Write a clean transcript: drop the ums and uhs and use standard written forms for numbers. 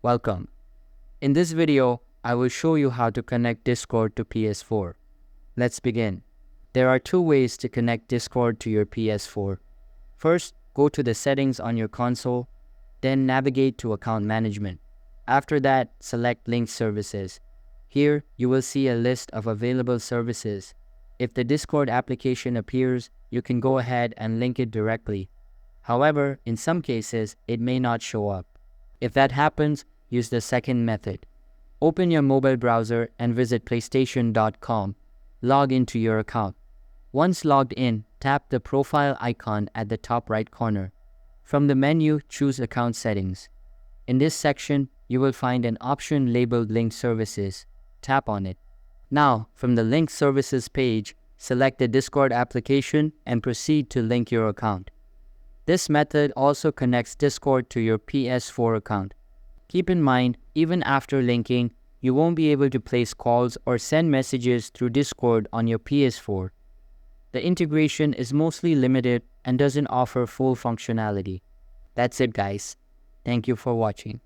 Welcome. In this video, I will show you how to connect Discord to PS4. Let's begin. There are two ways to connect Discord to your PS4. First, go to the settings on your console, then navigate to account management. After that, select link services. Here, you will see a list of available services. If the Discord application appears, you can go ahead and link it directly. However, in some cases, it may not show up. If that happens, use the second method. Open your mobile browser and visit PlayStation.com. Log into your account. Once logged in, tap the profile icon at the top right corner. From the menu, choose Account Settings. In this section, you will find an option labeled Link Services. Tap on it. Now, from the Link Services page, select the Discord application and proceed to link your account. This method also connects Discord to your PS4 account. Keep in mind, even after linking, you won't be able to place calls or send messages through Discord on your PS4. The integration is mostly limited and doesn't offer full functionality. That's it, guys. Thank you for watching.